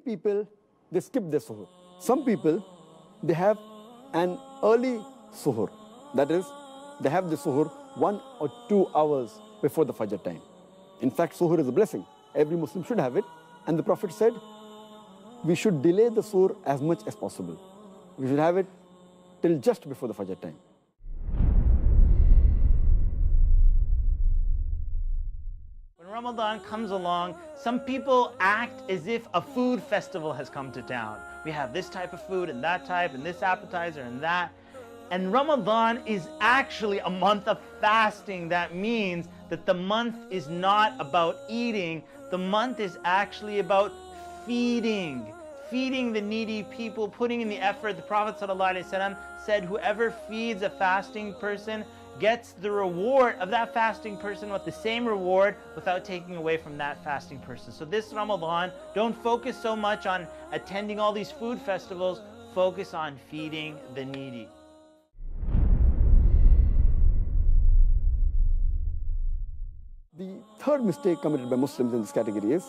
people, they skip their suhoor. Some people, they have an early suhoor. That is, they have the suhoor 1 or 2 hours before the Fajr time. In fact, suhoor is a blessing. Every Muslim should have it. And the Prophet said, we should delay the suhoor as much as possible. We should have it till just before the Fajr time. When Ramadan comes along, some people act as if a food festival has come to town. We have this type of food and that type and this appetizer and that. And Ramadan is actually a month of fasting. That means that the month is not about eating. The month is actually about feeding the needy people, putting in the effort. The Prophet ﷺ said, whoever feeds a fasting person gets the reward of that fasting person with the same reward without taking away from that fasting person. So this Ramadan, don't focus so much on attending all these food festivals, focus on feeding the needy. The third mistake committed by Muslims in this category is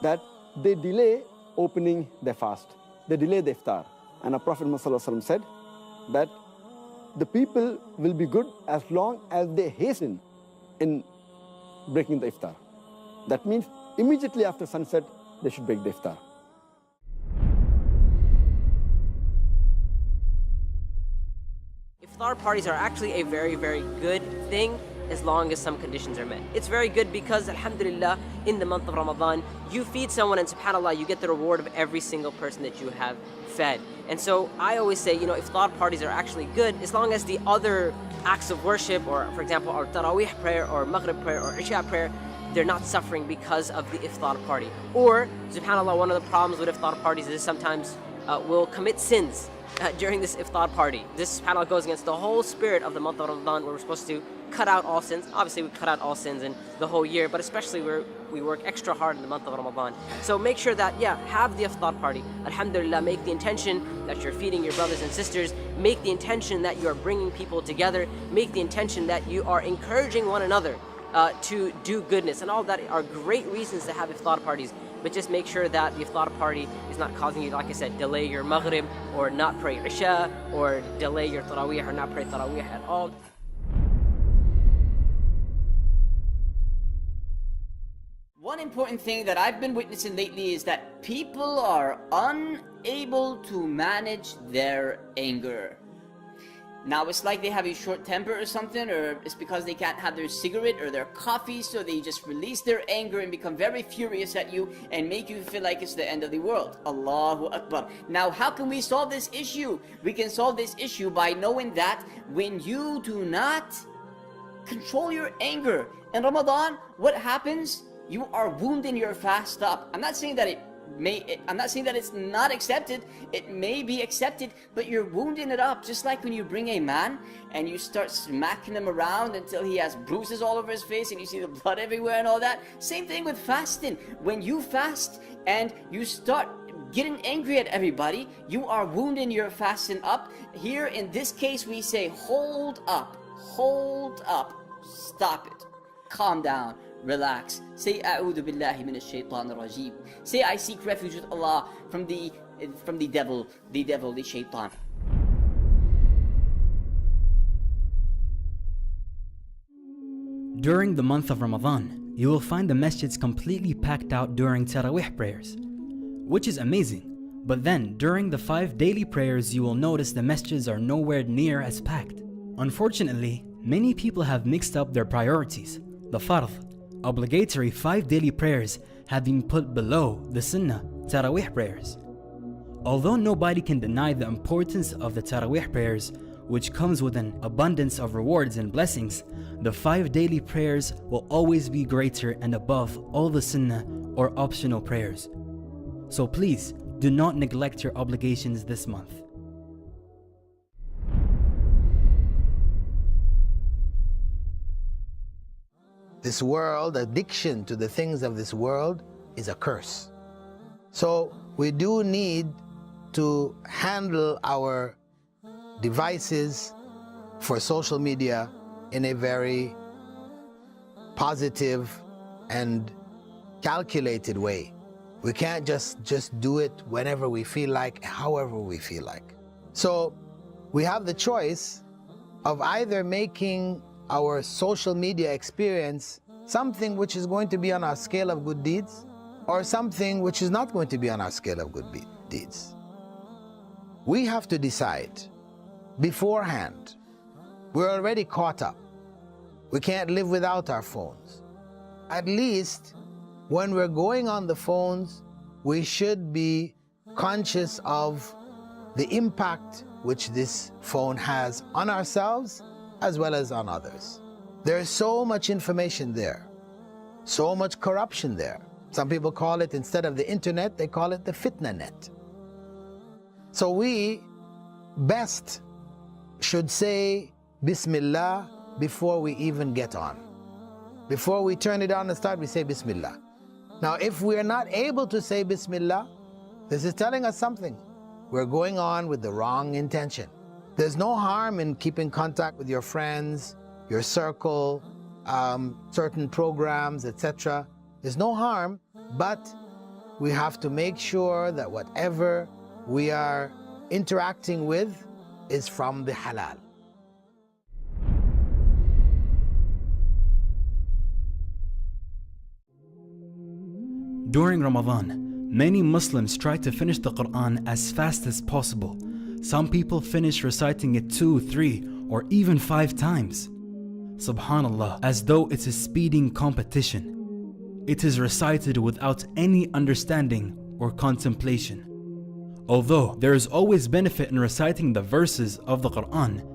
that they delay opening their fast. They delay the iftar. And our Prophet ﷺ said that the people will be good as long as they hasten in breaking the iftar. That means immediately after sunset, they should break the iftar. Iftar parties are actually a very, very good thing as long as some conditions are met. It's very good because, alhamdulillah, in the month of Ramadan, you feed someone and subhanAllah, you get the reward of every single person that you have fed. And so I always say, iftar parties are actually good as long as the other acts of worship, or for example, our Taraweeh prayer or Maghrib prayer or Isha prayer, they're not suffering because of the iftar party. Or, subhanAllah, one of the problems with iftar parties is sometimes we'll commit sins during this iftar party. This subhanAllah goes against the whole spirit of the month of Ramadan, where we're supposed to cut out all sins. Obviously we cut out all sins in the whole year, but especially where we work extra hard in the month of Ramadan. So make sure that, have the iftar party. Alhamdulillah, make the intention that you're feeding your brothers and sisters. Make the intention that you are bringing people together. Make the intention that you are encouraging one another to do goodness. And all that are great reasons to have iftar parties. But just make sure that the iftar party is not causing you, like I said, delay your Maghrib or not pray Isha, or delay your Taraweeh or not pray Taraweeh at all. One important thing that I've been witnessing lately is that people are unable to manage their anger. Now it's like they have a short temper or something, or it's because they can't have their cigarette or their coffee, so they just release their anger and become very furious at you and make you feel like it's the end of the world. Allahu Akbar. Now how can we solve this issue? We can solve this issue by knowing that when you do not control your anger in Ramadan, what happens? You are wounding your fast up. I'm not saying that it's not accepted. It may be accepted, but you're wounding it up. Just like when you bring a man and you start smacking him around until he has bruises all over his face and you see the blood everywhere and all that. Same thing with fasting. When you fast and you start getting angry at everybody, you are wounding your fasting up. Here in this case we say hold up, stop it, calm down, relax. Say A'udhu billahi minash shaitanir rajeem. Say I seek refuge with Allah from the devil, the shaitan. During the month of Ramadan, you will find the masjids completely packed out during Taraweeh prayers, which is amazing. But then, during the 5 daily prayers, you will notice the masjids are nowhere near as packed. Unfortunately, many people have mixed up their priorities. The fard, obligatory 5 daily prayers, have been put below the sunnah Taraweeh prayers. Although nobody can deny the importance of the Taraweeh prayers, which comes with an abundance of rewards and blessings, the 5 daily prayers will always be greater and above all the sunnah or optional prayers. So please, do not neglect your obligations this month. This world, addiction to the things of this world is a curse. So we do need to handle our devices for social media in a very positive and calculated way. We can't just do it whenever we feel like, however we feel like. So we have the choice of either making our social media experience something which is going to be on our scale of good deeds, or something which is not going to be on our scale of good deeds. We have to decide beforehand. We're already caught up. We can't live without our phones. At least when we're going on the phones, we should be conscious of the impact which this phone has on ourselves as well as on others. There's so much information there, so much corruption there. Some people call it, instead of the internet, they call it the fitna net. So we best should say Bismillah before we even get on. Before we turn it on and start, we say Bismillah. Now, if we are not able to say Bismillah, this is telling us something. We're going on with the wrong intention. There's no harm in keeping contact with your friends, your circle, certain programs, etc. There's no harm, but we have to make sure that whatever we are interacting with is from the halal. During Ramadan, many Muslims try to finish the Quran as fast as possible. Some people finish reciting it 2, 3, or even 5 times. Subhanallah, as though it's a speeding competition. It is recited without any understanding or contemplation. Although there is always benefit in reciting the verses of the Quran,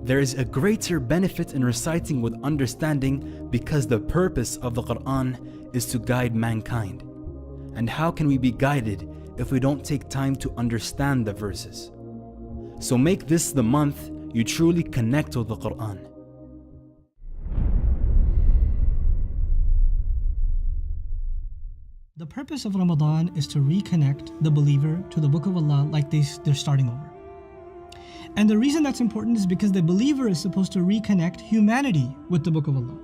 there is a greater benefit in reciting with understanding, because the purpose of the Quran is to guide mankind. And how can we be guided if we don't take time to understand the verses? So make this the month you truly connect with the Quran. The purpose of Ramadan is to reconnect the believer to the Book of Allah like they're starting over. And the reason that's important is because the believer is supposed to reconnect humanity with the Book of Allah.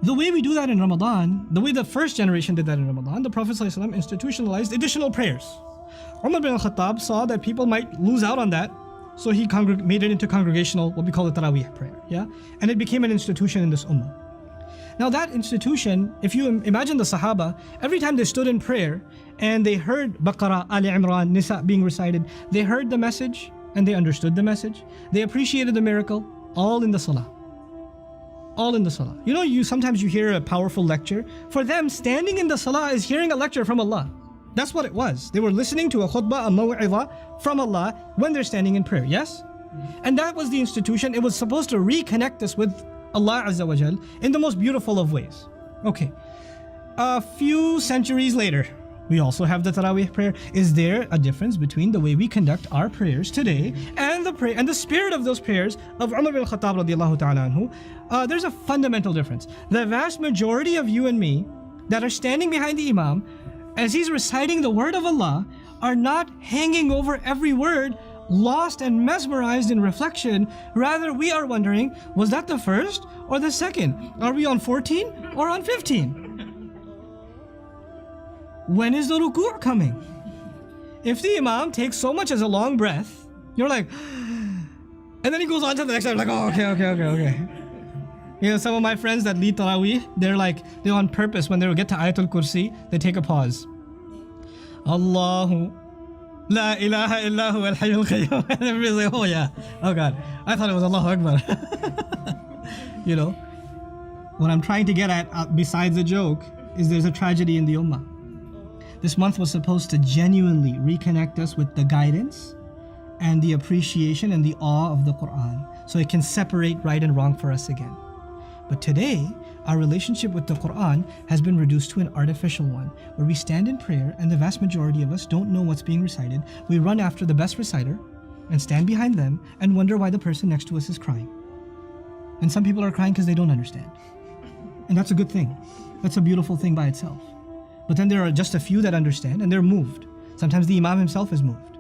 The way we do that in Ramadan, the way the first generation did that in Ramadan, the Prophet ﷺ institutionalized additional prayers. Umar bin al-Khattab saw that people might lose out on that, so he made it into congregational, what we call the Taraweeh prayer, yeah? And it became an institution in this ummah. Now that institution, if you imagine the Sahaba, every time they stood in prayer and they heard Baqarah, Ali Imran, Nisa being recited, they heard the message and they understood the message. They appreciated the miracle, all in the Salah. All in the Salah. You know, sometimes you hear a powerful lecture. For them, standing in the Salah is hearing a lecture from Allah. That's what it was. They were listening to a khutbah, a maw'idha from Allah when they're standing in prayer, yes? And that was the institution. It was supposed to reconnect us with Allah Azza wa Jal in the most beautiful of ways. Okay. A few centuries later, we also have the Taraweeh prayer. Is there a difference between the way we conduct our prayers today and the spirit of those prayers of Umar bin Khattab radiallahu ta'ala anhu? There's a fundamental difference. The vast majority of you and me that are standing behind the Imam as he's reciting the word of Allah are not hanging over every word, lost and mesmerized in reflection. Rather, we are wondering, was that the first or the second? Are we on 14 or on 15? When is the ruku' coming? If the Imam takes so much as a long breath, you're like, and then he goes on to the next one, like, oh, okay. You know, some of my friends that lead Taraweeh, they're on purpose, when they get to Ayatul Kursi, they take a pause. Allahu La ilaha illahu al-hayyul qayyum. And everybody's like, oh yeah, oh God, I thought it was Allahu Akbar. You know, what I'm trying to get at, besides the joke, is there's a tragedy in the ummah. This month was supposed to genuinely reconnect us with the guidance and the appreciation and the awe of the Quran, so it can separate right and wrong for us again. But today, our relationship with the Quran has been reduced to an artificial one, where we stand in prayer and the vast majority of us don't know what's being recited. We run after the best reciter and stand behind them and wonder why the person next to us is crying. And some people are crying because they don't understand. And that's a good thing. That's a beautiful thing by itself. But then there are just a few that understand and they're moved. Sometimes the Imam himself is moved.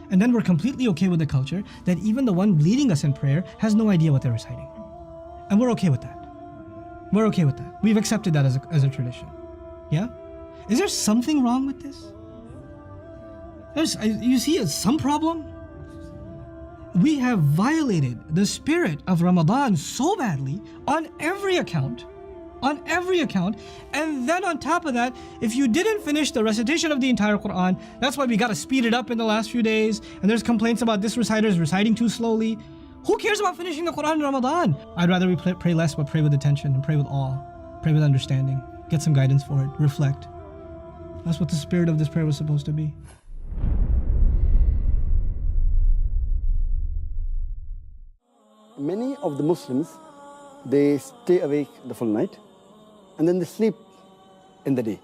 And then we're completely okay with the culture that even the one leading us in prayer has no idea what they're reciting. And we're okay with that. We're okay with that. We've accepted that as a tradition. Yeah? Is there something wrong with this? You see some problem? We have violated the spirit of Ramadan so badly on every account. On every account. And then on top of that, if you didn't finish the recitation of the entire Quran, that's why we got to speed it up in the last few days. And there's complaints about this reciter's reciting too slowly. Who cares about finishing the Quran in Ramadan? I'd rather we pray less, but pray with attention and pray with awe. Pray with understanding. Get some guidance for it. Reflect. That's what the spirit of this prayer was supposed to be. Many of the Muslims, they stay awake the full night and then they sleep in the day.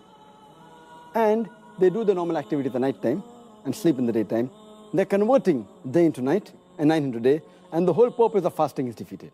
And they do the normal activity at the night time and sleep in the daytime. They're converting day into night and night into day, and the whole purpose of fasting is defeated.